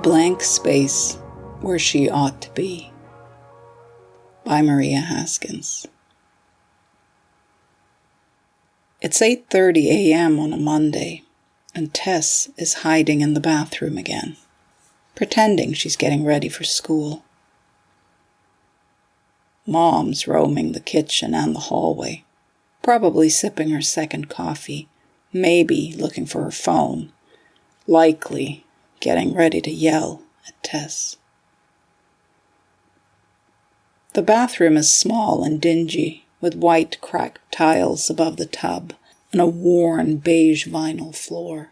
blank space where she ought to be, by Maria Haskins. It's 8:30 a.m. on a Monday, and Tess is hiding in the bathroom again, pretending she's getting ready for school. Mom's roaming the kitchen and the hallway, probably sipping her second coffee, maybe looking for her phone, likely getting ready to yell at Tess. The bathroom is small and dingy, with white cracked tiles above the tub and a worn beige vinyl floor.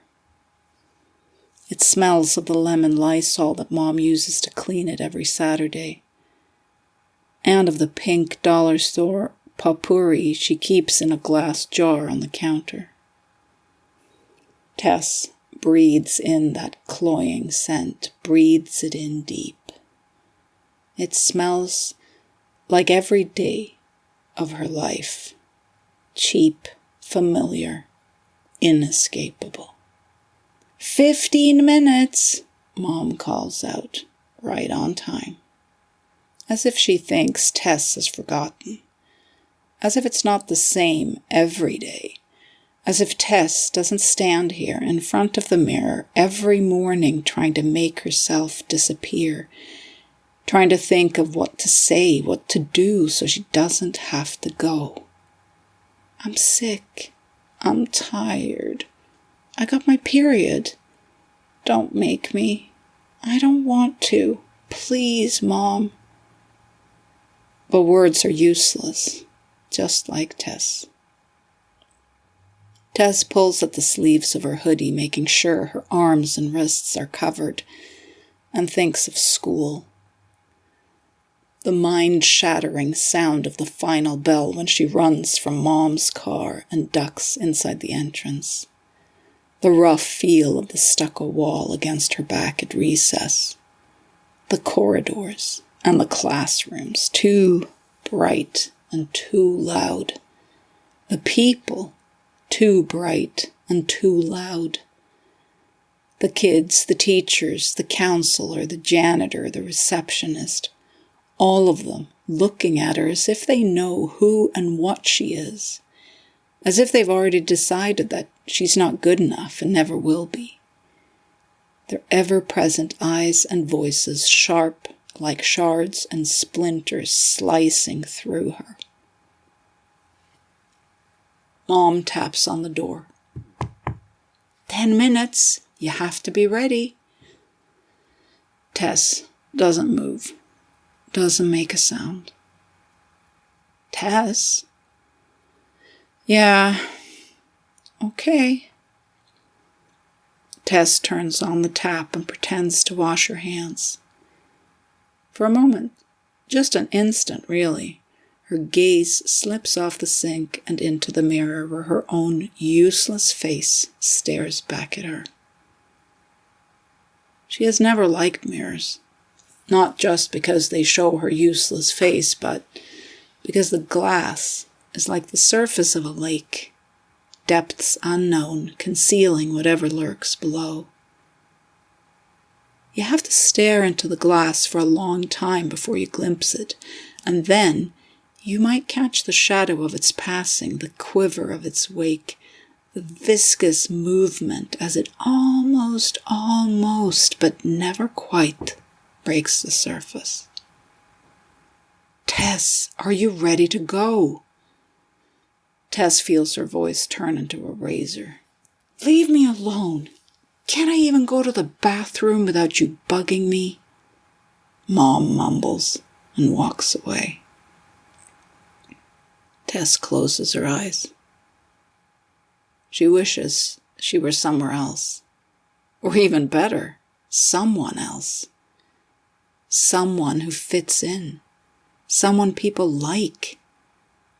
It smells of the lemon Lysol that Mom uses to clean it every Saturday, and of the pink dollar store potpourri she keeps in a glass jar on the counter. Tess breathes in that cloying scent, breathes it in deep. It smells like every day of her life, cheap, familiar, inescapable. 15 minutes, Mom calls out, right on time. As if she thinks Tess has forgotten. As if it's not the same every day. As if Tess doesn't stand here in front of the mirror every morning trying to make herself disappear, trying to think of what to say, what to do so she doesn't have to go. I'm sick. I'm tired. I got my period. Don't make me. I don't want to. Please, Mom. But words are useless, just like Tess. Tess pulls at the sleeves of her hoodie, making sure her arms and wrists are covered, and thinks of school. The mind-shattering sound of the final bell when she runs from Mom's car and ducks inside the entrance. The rough feel of the stucco wall against her back at recess. The corridors and the classrooms, too bright and too loud. The people, too bright and too loud. The kids, the teachers, the counselor, the janitor, the receptionist, all of them looking at her as if they know who and what she is, as if they've already decided that she's not good enough and never will be. Their ever-present eyes and voices sharp like shards and splinters slicing through her. Mom taps on the door. 10 minutes. You have to be ready. Tess doesn't move. Doesn't make a sound. Tess? Yeah. Okay. Tess turns on the tap and pretends to wash her hands. For a moment, just an instant really, her gaze slips off the sink and into the mirror where her own useless face stares back at her. She has never liked mirrors. Not just because they show her useless face, but because the glass is like the surface of a lake, depths unknown, concealing whatever lurks below. You have to stare into the glass for a long time before you glimpse it, and then you might catch the shadow of its passing, the quiver of its wake, the viscous movement as it almost, but never quite breaks the surface. Tess, are you ready to go? Tess feels her voice turn into a razor. Leave me alone. Can't I even go to the bathroom without you bugging me? Mom mumbles and walks away. Tess closes her eyes. She wishes she were somewhere else. Or even better, someone else. Someone who fits in. Someone people like.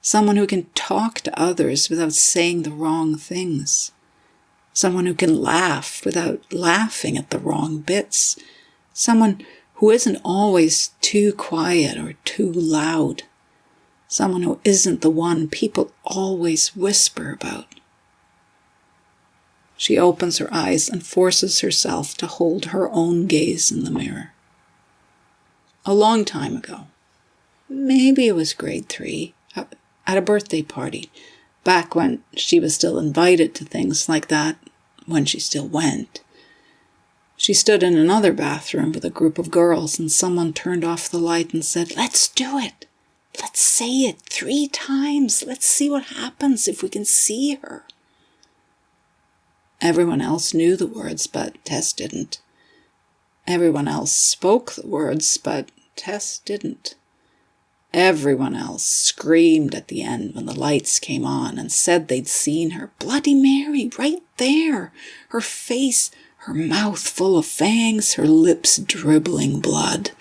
Someone who can talk to others without saying the wrong things. Someone who can laugh without laughing at the wrong bits. Someone who isn't always too quiet or too loud. Someone who isn't the one people always whisper about. She opens her eyes and forces herself to hold her own gaze in the mirror. A long time ago, maybe it was grade 3, at a birthday party, back when she was still invited to things like that, when she still went. She stood in another bathroom with a group of girls, and someone turned off the light and said, "Let's do it. Let's say it 3 times. Let's see what happens if we can see her." Everyone else knew the words, but Tess didn't. Everyone else spoke the words, but Tess didn't. Everyone else screamed at the end when the lights came on and said they'd seen her. Bloody Mary, right there. Her face, her mouth full of fangs, her lips dribbling blood.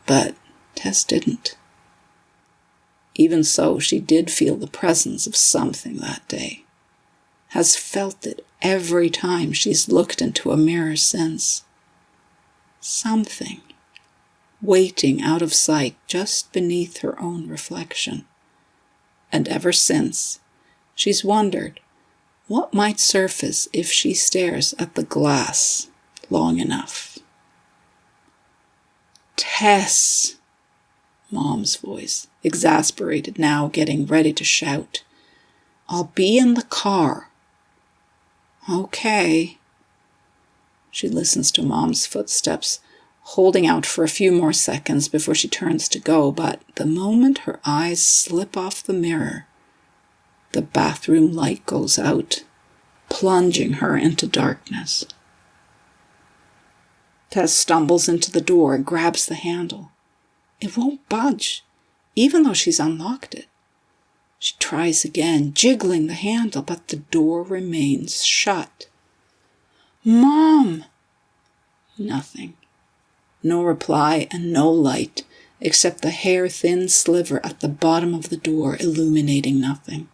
But Tess didn't. Even so, she did feel the presence of something that day. Has felt it every time she's looked into a mirror since. Something waiting out of sight just beneath her own reflection. And ever since, she's wondered what might surface if she stares at the glass long enough. "Tess!" Mom's voice, exasperated now, getting ready to shout. "I'll be in the car." "Okay." She listens to Mom's footsteps, holding out for a few more seconds before she turns to go, but the moment her eyes slip off the mirror, the bathroom light goes out, plunging her into darkness. Tess stumbles into the door and grabs the handle. It won't budge, even though she's unlocked it. She tries again, jiggling the handle, but the door remains shut. "Mom!" Nothing. No reply and no light, except the hair-thin sliver at the bottom of the door illuminating nothing.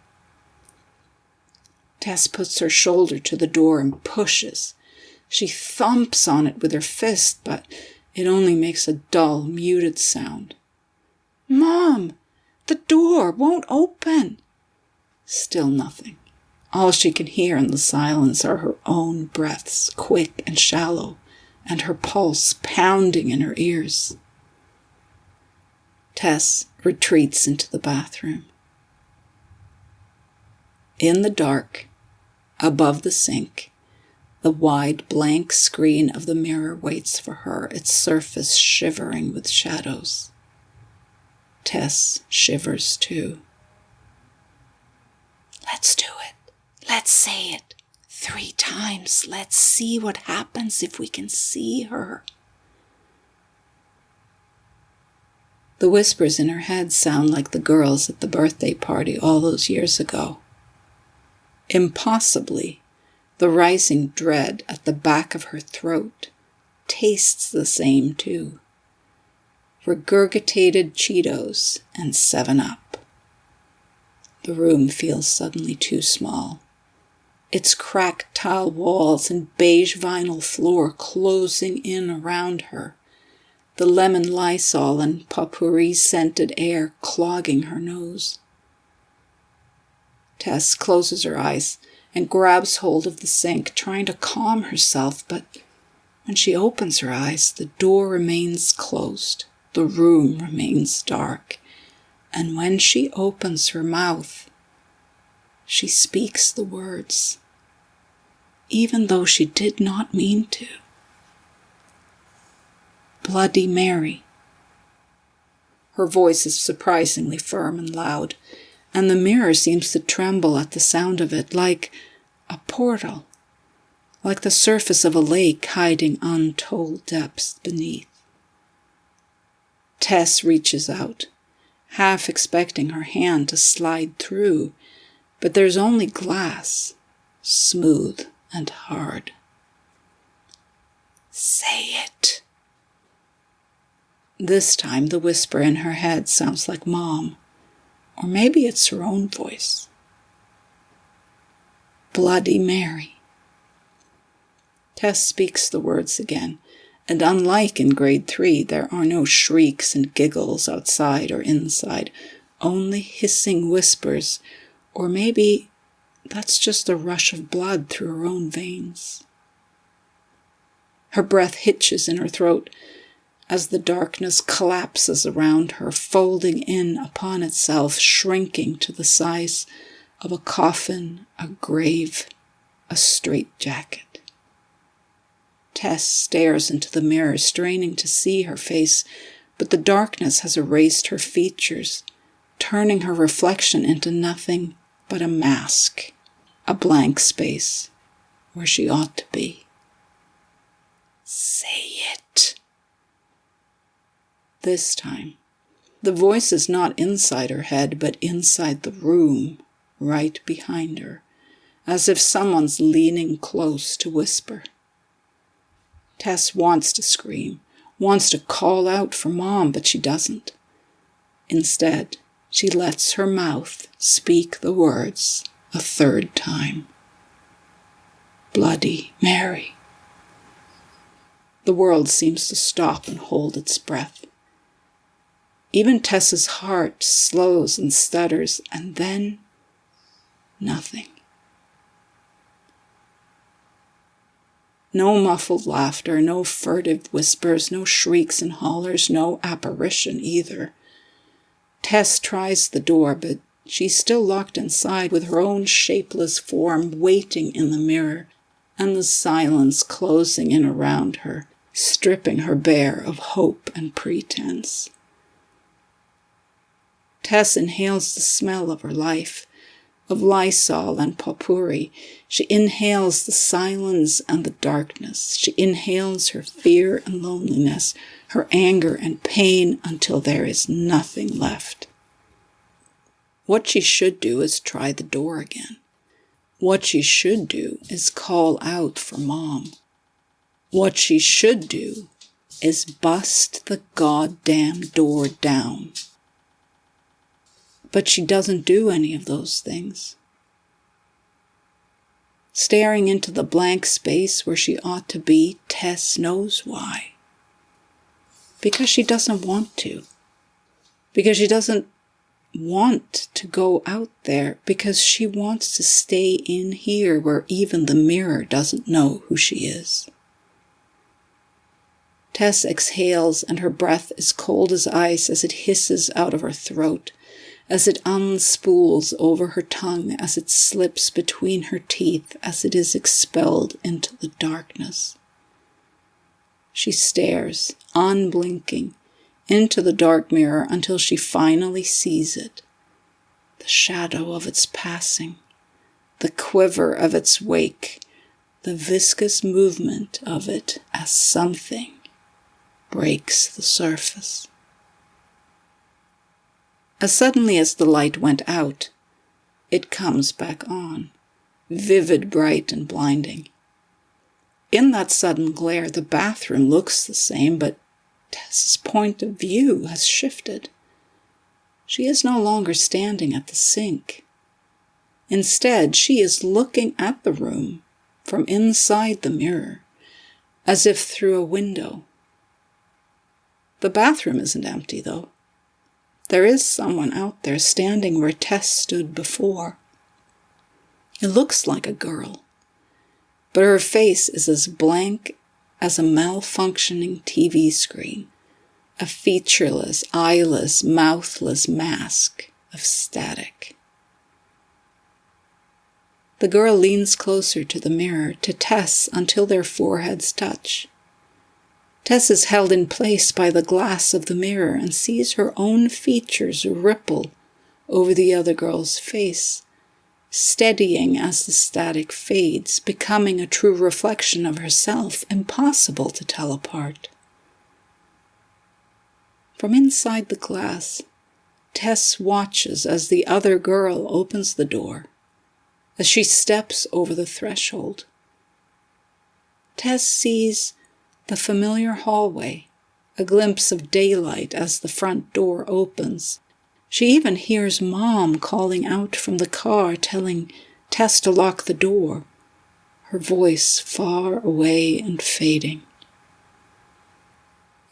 Tess puts her shoulder to the door and pushes. She thumps on it with her fist, but it only makes a dull, muted sound. "Mom! The door won't open!" Still nothing. All she can hear in the silence are her own breaths, quick and shallow, and her pulse pounding in her ears. Tess retreats into the bathroom. In the dark, above the sink, the wide blank screen of the mirror waits for her, its surface shivering with shadows. Tess shivers too. "Let's do it. Let's say it 3 times. Let's see what happens if we can see her." The whispers in her head sound like the girls at the birthday party all those years ago. Impossibly, the rising dread at the back of her throat tastes the same too. Regurgitated Cheetos and 7-Up. The room feels suddenly too small. Its cracked tile walls and beige vinyl floor closing in around her. The lemon Lysol and potpourri-scented air clogging her nose. Tess closes her eyes and grabs hold of the sink, trying to calm herself, but when she opens her eyes, the door remains closed. The room remains dark. And when she opens her mouth, she speaks the words, even though she did not mean to. Bloody Mary. Her voice is surprisingly firm and loud, and the mirror seems to tremble at the sound of it, like a portal, like the surface of a lake hiding untold depths beneath. Tess reaches out, half expecting her hand to slide through, but there's only glass, smooth and hard. "Say it." This time the whisper in her head sounds like Mom, or maybe it's her own voice. Bloody Mary. Tess speaks the words again, and unlike in grade 3, there are no shrieks and giggles outside or inside, only hissing whispers, or maybe that's just the rush of blood through her own veins. Her breath hitches in her throat as the darkness collapses around her, folding in upon itself, shrinking to the size of a coffin, a grave, a straitjacket. Tess stares into the mirror, straining to see her face, but the darkness has erased her features, turning her reflection into nothing but a mask, a blank space where she ought to be. Say it. This time, the voice is not inside her head, but inside the room, right behind her, as if someone's leaning close to whisper. Tess wants to scream, wants to call out for Mom, but she doesn't. Instead, she lets her mouth speak the words a third time. Bloody Mary. The world seems to stop and hold its breath. Even Tess's heart slows and stutters, and then nothing. No muffled laughter, no furtive whispers, no shrieks and hollers, no apparition either. Tess tries the door, but she's still locked inside with her own shapeless form waiting in the mirror, and the silence closing in around her, stripping her bare of hope and pretense. Tess inhales the smell of her life, of Lysol and potpourri. She inhales the silence and the darkness. She inhales her fear and loneliness, her anger and pain until there is nothing left. What she should do is try the door again. What she should do is call out for Mom. What she should do is bust the goddamn door down. But she doesn't do any of those things. Staring into the blank space where she ought to be, Tess knows why. Because she doesn't want to. Because she doesn't want to go out there. Because she wants to stay in here where even the mirror doesn't know who she is. Tess exhales, and her breath is cold as ice as it hisses out of her throat, as it unspools over her tongue, as it slips between her teeth, as it is expelled into the darkness. She stares, unblinking, into the dark mirror until she finally sees it, the shadow of its passing, the quiver of its wake, the viscous movement of it as something breaks the surface. As suddenly as the light went out, it comes back on, vivid, bright, and blinding. In that sudden glare, the bathroom looks the same, but Tess's point of view has shifted. She is no longer standing at the sink. Instead, she is looking at the room from inside the mirror, as if through a window. The bathroom isn't empty, though. There is someone out there standing where Tess stood before. It looks like a girl, but her face is as blank as a malfunctioning TV screen, a featureless, eyeless, mouthless mask of static. The girl leans closer to the mirror, to Tess, until their foreheads touch. Tess is held in place by the glass of the mirror and sees her own features ripple over the other girl's face, steadying as the static fades, becoming a true reflection of herself, impossible to tell apart. From inside the glass, Tess watches as the other girl opens the door, as she steps over the threshold. Tess sees the familiar hallway, a glimpse of daylight as the front door opens. She even hears Mom calling out from the car, telling Tess to lock the door, her voice far away and fading.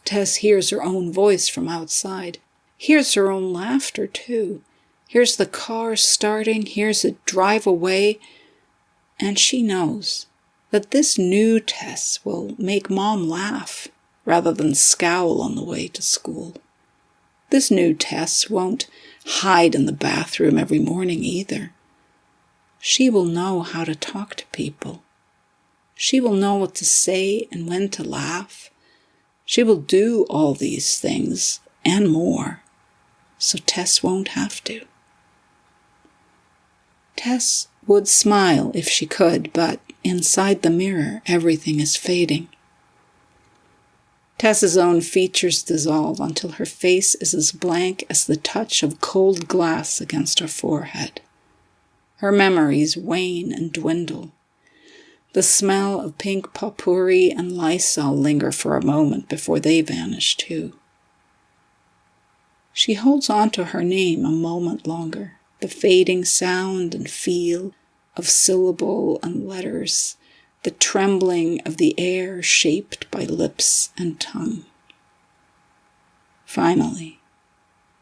Tess hears her own voice from outside, hears her own laughter too, Here's the car starting, here's it drive away, and she knows that this new Tess will make Mom laugh rather than scowl on the way to school. This new Tess won't hide in the bathroom every morning either. She will know how to talk to people. She will know what to say and when to laugh. She will do all these things and more, so Tess won't have to. Tess would smile if she could, but inside the mirror, everything is fading. Tess's own features dissolve until her face is as blank as the touch of cold glass against her forehead. Her memories wane and dwindle. The smell of pink potpourri and Lysol linger for a moment before they vanish too. She holds on to her name a moment longer, the fading sound and feel of syllable and letters, the trembling of the air shaped by lips and tongue. Finally,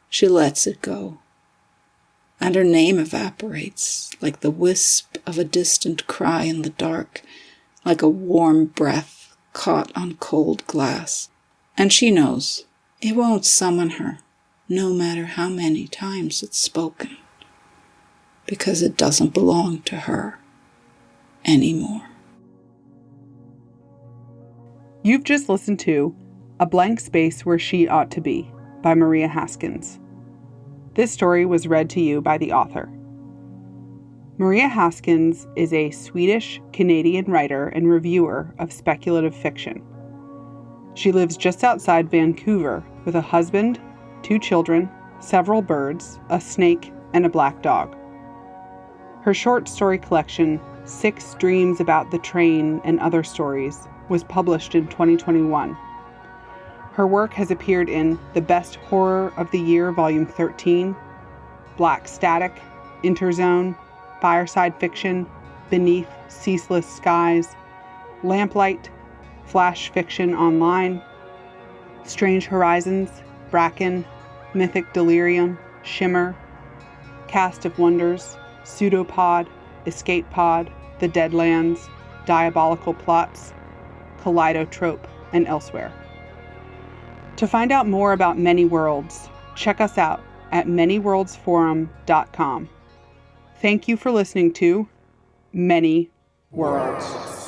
she lets it go, and her name evaporates like the wisp of a distant cry in the dark, like a warm breath caught on cold glass, and she knows it won't summon her, no matter how many times it's spoken, because it doesn't belong to her anymore. You've just listened to A Blank Space Where She Ought to Be by Maria Haskins. This story was read to you by the author. Maria Haskins is a Swedish-Canadian writer and reviewer of speculative fiction. She lives just outside Vancouver with a husband, 2 children, several birds, a snake, and a black dog. Her short story collection, 6 Dreams About the Train and Other Stories, was published in 2021. Her work has appeared in The Best Horror of the Year, Volume 13, Black Static, Interzone, Fireside Fiction, Beneath Ceaseless Skies, Lamplight, Flash Fiction Online, Strange Horizons, Bracken, Mythic Delirium, Shimmer, Cast of Wonders, Pseudopod, Escape Pod, The Deadlands, Diabolical Plots, Kaleidotrope, and elsewhere. To find out more about Many Worlds, check us out at manyworldsforum.com. Thank you for listening to Many Worlds.